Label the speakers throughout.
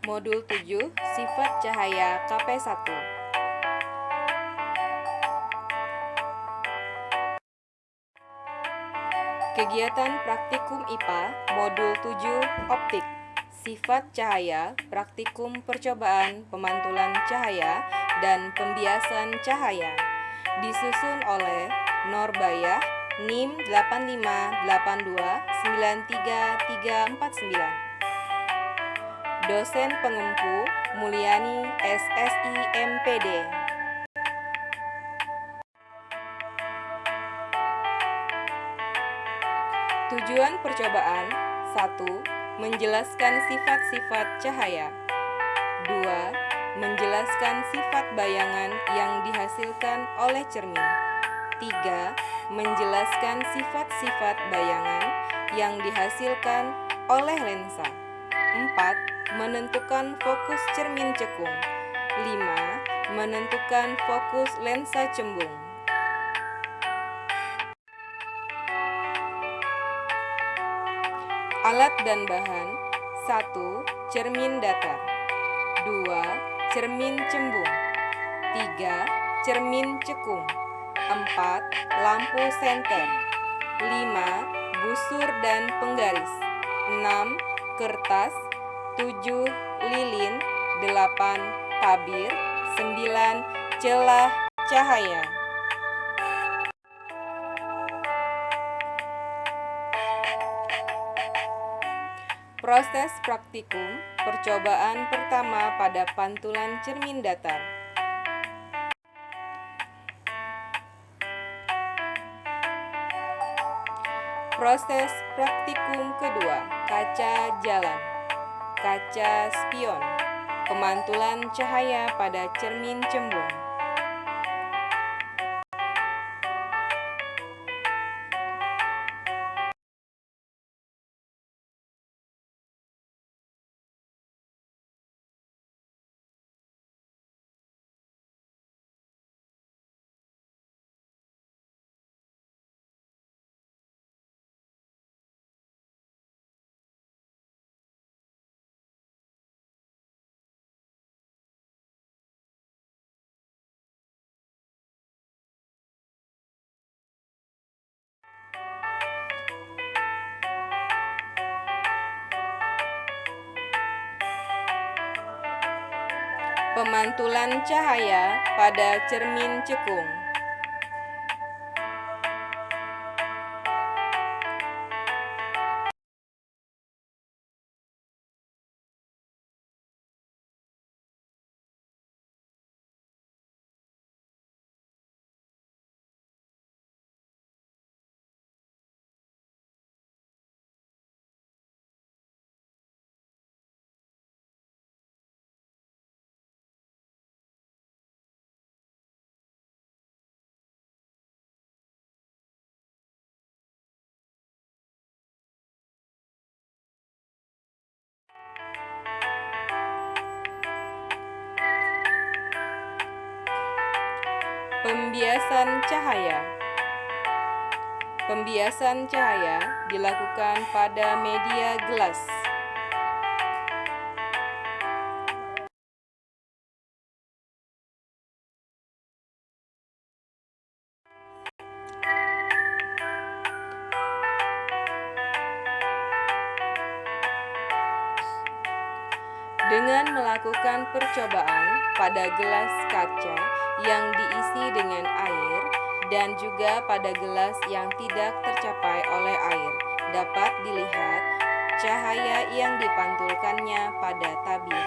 Speaker 1: Modul 7, Sifat Cahaya KP1. Kegiatan Praktikum IPA Modul 7, Optik. Sifat cahaya, praktikum percobaan pemantulan cahaya dan pembiasan cahaya. Disusun oleh Norbayah, NIM 85829349. Dosen pengempu Mulyani SSI MPD. Tujuan percobaan: 1. Menjelaskan sifat-sifat cahaya. 2. Menjelaskan sifat bayangan yang dihasilkan oleh cermin. 3. Menjelaskan sifat-sifat bayangan yang dihasilkan oleh lensa. 4. Menentukan fokus cermin cekung. 5. Menentukan fokus lensa cembung. Alat dan bahan: 1. Cermin datar. 2. Cermin cembung. 3. Cermin cekung. 4. Lampu senter. 5. Busur dan penggaris. 6. Kertas. 7. Lilin. 8. Tabir. 9. Celah cahaya. Proses praktikum percobaan pertama pada pantulan cermin datar. Proses praktikum kedua, kaca jalan, kaca spion, pemantulan cahaya pada cermin cembung. Pemantulan cahaya pada cermin cekung. Pembiasan cahaya. Pembiasan cahaya dilakukan pada media gelas. Dengan melakukan percobaan pada gelas kaca yang diisi dengan air dan juga pada gelas yang tidak tercapai oleh air, dapat dilihat cahaya yang dipantulkannya pada tabir.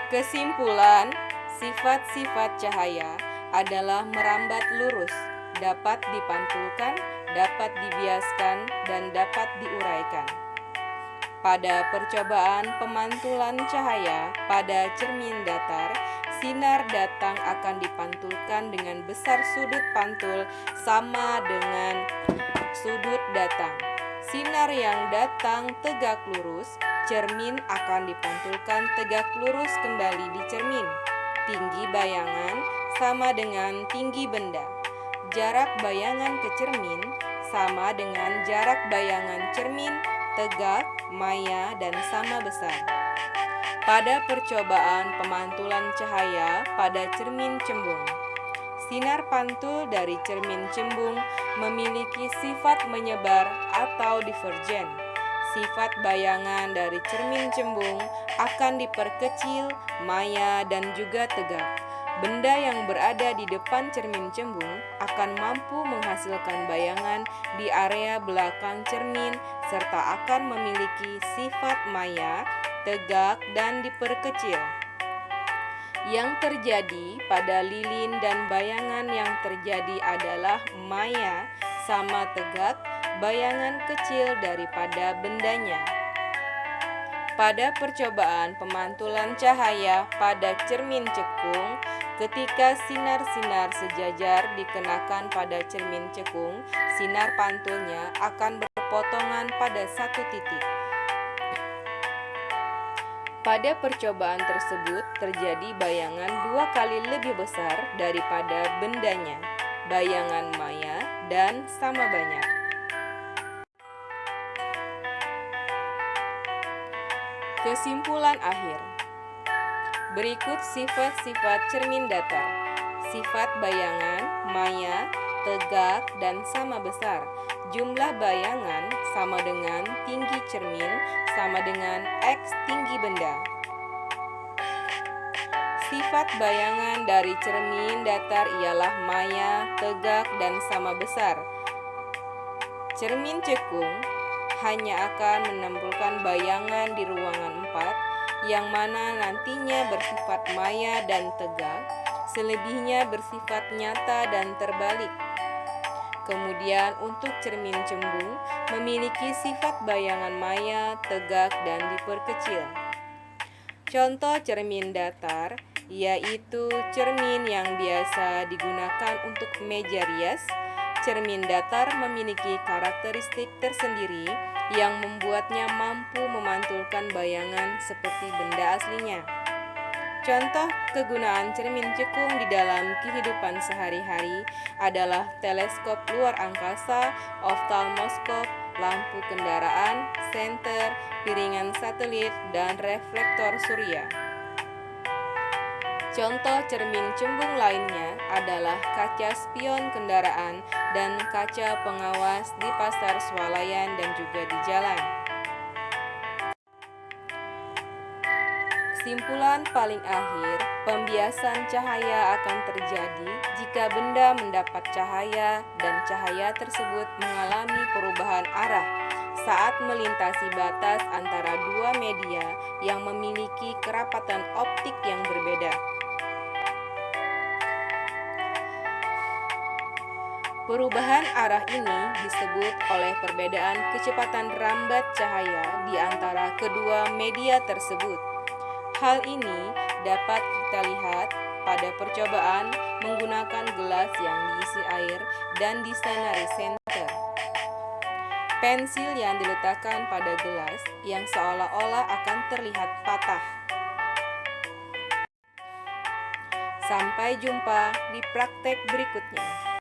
Speaker 1: Kesimpulan, sifat-sifat cahaya adalah merambat lurus, dapat dipantulkan, dapat dibiaskan, dan dapat diuraikan. Pada percobaan pemantulan cahaya pada cermin datar, sinar datang akan dipantulkan dengan besar sudut pantul sama dengan sudut datang. sinar yang datang tegak lurus, cermin akan dipantulkan tegak lurus kembali di cermin. Tinggi bayangan sama dengan tinggi benda. Jarak bayangan ke cermin sama dengan jarak bayangan cermin, tegak, maya, dan sama besar. Pada percobaan pemantulan cahaya pada cermin cembung, sinar pantul dari cermin cembung memiliki sifat menyebar atau divergen. Sifat bayangan dari cermin cembung akan diperkecil, maya, dan juga tegak. Benda yang berada di depan cermin cembung akan mampu menghasilkan bayangan di area belakang cermin serta akan memiliki sifat maya, tegak, dan diperkecil. Yang terjadi pada lilin dan bayangan yang terjadi adalah maya sama tegak, bayangan kecil daripada bendanya. Pada percobaan pemantulan cahaya pada cermin cekung, ketika sinar-sinar sejajar dikenakan pada cermin cekung, sinar pantulnya akan berpotongan pada satu titik. Pada percobaan tersebut terjadi bayangan 2 kali lebih besar daripada bendanya, bayangan maya, dan sama banyak. Kesimpulan akhir. Berikut sifat-sifat cermin datar. Sifat bayangan, maya, tegak, dan sama besar. Jumlah bayangan sama dengan tinggi cermin sama dengan X tinggi benda. Sifat bayangan dari cermin datar ialah maya, tegak, dan sama besar. Cermin cekung hanya akan menempelkan bayangan di ruangan 4, yang mana nantinya bersifat maya dan tegak, selebihnya bersifat nyata dan terbalik. Kemudian untuk cermin cembung memiliki sifat bayangan maya, tegak, dan diperkecil. Contoh cermin datar yaitu cermin yang biasa digunakan untuk meja rias. Cermin datar memiliki karakteristik tersendiri yang membuatnya mampu memantulkan bayangan seperti benda aslinya. Contoh kegunaan cermin cekung di dalam kehidupan sehari-hari adalah teleskop luar angkasa, oftalmoskop, lampu kendaraan, senter, piringan satelit, dan reflektor surya. Contoh cermin cembung lainnya adalah kaca spion kendaraan dan kaca pengawas di pasar swalayan dan juga di jalan. Kesimpulan paling akhir, pembiasan cahaya akan terjadi jika benda mendapat cahaya dan cahaya tersebut mengalami perubahan arah saat melintasi batas antara dua media yang memiliki kerapatan optik yang berbeda. Perubahan arah ini disebut oleh perbedaan kecepatan rambat cahaya di antara kedua media tersebut. Hal ini dapat kita lihat pada percobaan menggunakan gelas yang diisi air dan disanari senter. Pensil yang diletakkan pada gelas yang seolah-olah akan terlihat patah. Sampai jumpa di praktek berikutnya.